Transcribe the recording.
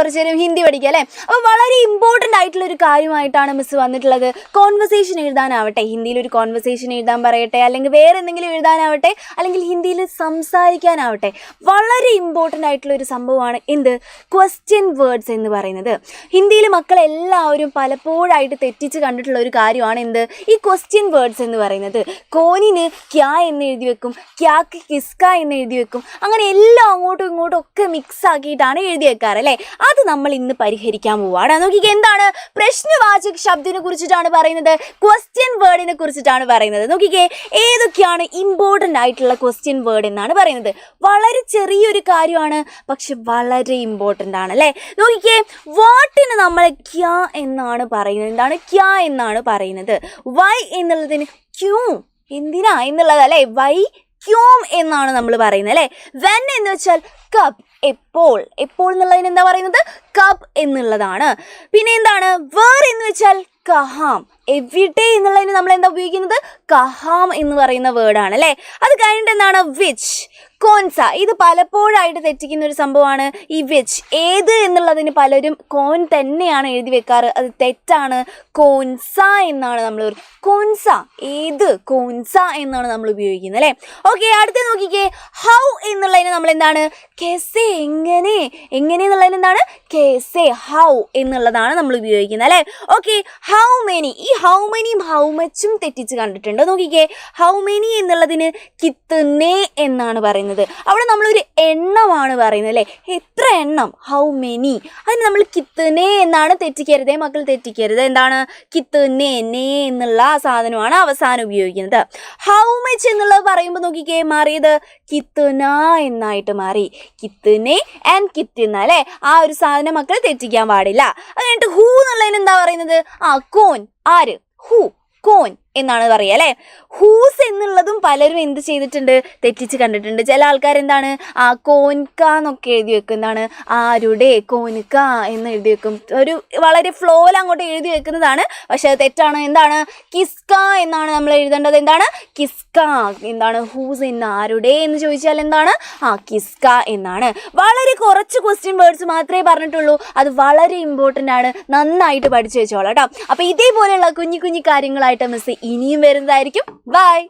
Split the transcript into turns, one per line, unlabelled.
കുറച്ച് നേരം ഹിന്ദി പഠിക്കുക അല്ലേ. അപ്പോൾ വളരെ ഇമ്പോർട്ടൻ്റ് ആയിട്ടുള്ള ഒരു കാര്യമായിട്ടാണ് മിസ് വന്നിട്ടുള്ളത്. കോൺവെർസേഷൻ എഴുതാനാവട്ടെ, ഹിന്ദിയിൽ ഒരു കോൺവെർസേഷൻ എഴുതാൻ പറയട്ടെ, അല്ലെങ്കിൽ വേറെ എന്തെങ്കിലും എഴുതാനാവട്ടെ, അല്ലെങ്കിൽ ഹിന്ദിയിൽ സംസാരിക്കാനാവട്ടെ, വളരെ ഇമ്പോർട്ടൻ്റ് ആയിട്ടുള്ള ഒരു സംഭവമാണ് എന്ത്, ക്വസ്റ്റ്യൻ വേർഡ്സ് എന്ന് പറയുന്നത്. ഹിന്ദിയിൽ മക്കളെല്ലാവരും പലപ്പോഴായിട്ട് തെറ്റിച്ച് കണ്ടിട്ടുള്ള ഒരു കാര്യമാണ് എന്ത്, ഈ ക്വസ്റ്റ്യൻ വേർഡ്സ് എന്ന് പറയുന്നത്. കോനിന് ക്യാ എന്ന് എഴുതി വെക്കും, ക്യാക്ക് കിസ്ക എന്ന് എഴുതി വെക്കും, അങ്ങനെ എല്ലാം അങ്ങോട്ടും ഇങ്ങോട്ടും ഒക്കെ മിക്സ് ആക്കിയിട്ടാണ് എഴുതി വെക്കാറ് അല്ലേ. അത് നമ്മൾ ഇന്ന് പരിഹരിക്കാൻ പോവാണ്. നോക്കിക്കേ, എന്താണ് പ്രശ്നവാചക ശബ്ദത്തിനെ കുറിച്ചിട്ടാണ് പറയുന്നത്, ക്വസ്റ്റ്യൻ വേർഡിനെ കുറിച്ചിട്ടാണ് പറയുന്നത്. നോക്കിക്കേ, ഏതൊക്കെയാണ് ഇമ്പോർട്ടൻ്റ് ആയിട്ടുള്ള ക്വസ്റ്റ്യൻ വേർഡ് എന്നാണ് പറയുന്നത്. വളരെ ചെറിയൊരു കാര്യമാണ്, പക്ഷെ വളരെ ഇമ്പോർട്ടൻ്റ് ആണ് അല്ലേ. നോക്കിക്കേ, വാട്ടിന് നമ്മൾ ക്യാ എന്നാണ് പറയുന്നത്. എന്താണ് ക്യാ എന്നാണ് പറയുന്നത്. വൈ എന്നുള്ളതിന് ക്യൂ, എന്തിനാ എന്നുള്ളത് അല്ലേ. വൈ ക്യൂം എന്നാണ് നമ്മൾ പറയുന്നത് അല്ലേ. വെൻ എന്ന് വെച്ചാൽ കപ്പ്, എപ്പോൾ, എപ്പോൾ എന്നുള്ളതിന് എന്താ പറയുന്നത്, കപ്പ് എന്നുള്ളതാണ്. പിന്നെ എന്താണ് വേർ എന്ന് വെച്ചാൽ കഹാം, എവിടെ എന്നുള്ളതിന് നമ്മൾ എന്താ ഉപയോഗിക്കുന്നത്, കഹാം എന്ന് പറയുന്ന വേർഡാണ് അല്ലേ. അത് കഴിഞ്ഞിട്ട് എന്താണ് വിച്ച്, കോൻസ. ഇത് പലപ്പോഴായിട്ട് തെറ്റിക്കുന്ന ഒരു സംഭവമാണ് ഈ വിച്ച്. ഏത് എന്നുള്ളതിന് പലരും കോൻ തന്നെയാണ് എഴുതി വെക്കാറ്, അത് തെറ്റാണ്. കോൻസ എന്നാണ് നമ്മൾ, കോൻസ ഏത്, കോൻസ എന്നാണ് നമ്മൾ ഉപയോഗിക്കുന്നത് അല്ലേ. ഓക്കെ, അടുത്ത നോക്കിക്കേ, ഹൗ എന്നുള്ളതിന് നമ്മൾ എന്താണ്, കെസെ, എങ്ങനെ, എങ്ങനെ എന്നുള്ളതിന് എന്താണ്, കെസെ, ഹൗ എന്നുള്ളതാണ് നമ്മൾ ഉപയോഗിക്കുന്നത് അല്ലേ. ഓക്കെ, ഹൗ മെനി, ഈ ഹൗ മെനിയും ഹൗ മച്ചും തെറ്റിച്ച് കണ്ടിട്ടുണ്ട്. നോക്കിക്കേ, ഹൗ മെനി എന്നുള്ളതിന് കിത്തുന്നേ എന്നാണ് പറയുന്നത്. അവിടെ നമ്മളൊരു എണ്ണമാണ് പറയുന്നത് അല്ലേ, എത്ര എണ്ണം, ഹൗ മെനി. അതിന് നമ്മൾ കിത്തുന്നേ എന്നാണ്, തെറ്റിക്കരുതേ മക്കൾ, തെറ്റിക്കരുത്. എന്താണ് കിത്തുന്നേ, നേ എന്നുള്ള സാധനമാണ് അവസാനം ഉപയോഗിക്കുന്നത്. ഹൗ മച്ച് എന്നുള്ളത് പറയുമ്പോൾ നോക്കിക്കേ, മാറിയത് കിത്തുന എന്നായിട്ട് മാറി. കിത്തുനെ ആൻഡ് കിത്തുന്ന അല്ലേ, ആ ഒരു സാധനം മക്കൾ തെറ്റിക്കാൻ പാടില്ല. അത് കഴിഞ്ഞിട്ട് ഹൂ എന്നുള്ളതിന് എന്താ പറയുന്നത്, കോൻ, ആര്, ഹൂ, കോൻ എന്നാണ് പറയുക അല്ലേ. ഹൂസ് എന്നുള്ളതും പലരും എന്ത് ചെയ്തിട്ടുണ്ട്, തെറ്റിച്ച് കണ്ടിട്ടുണ്ട്. ചില ആൾക്കാർ എന്താണ് കോൻക എന്നൊക്കെ എഴുതി വെക്കും, എന്താണ് ആരുടെ, കോൻക എന്ന് എഴുതി വെക്കും. ഒരു വളരെ ഫ്ലോയിൽ അങ്ങോട്ട് എഴുതി വെക്കുന്നതാണ്, പക്ഷെ അത് തെറ്റാണ്. എന്താണ് കിസ്ക എന്നാണ് നമ്മൾ എഴുതേണ്ടത്. എന്താണ് കിസ്ക, എന്താണ് ഹൂസ് എന്ന്, ആരുടെ എന്ന് ചോദിച്ചാൽ എന്താണ് കിസ്ക എന്നാണ്. വളരെ കുറച്ച് ക്വസ്റ്റ്യൻ വേർഡ്സ് മാത്രമേ പറഞ്ഞിട്ടുള്ളൂ, അത് വളരെ ഇമ്പോർട്ടൻ്റ് ആണ്, നന്നായിട്ട് പഠിച്ചു വെച്ചോളാം കേട്ടോ. അപ്പോൾ ഇതേപോലെയുള്ള കുഞ്ഞു കുഞ്ഞു കാര്യങ്ങളായിട്ട് മിസ് ഇനിയും വരുന്നതായിരിക്കും. ബൈ.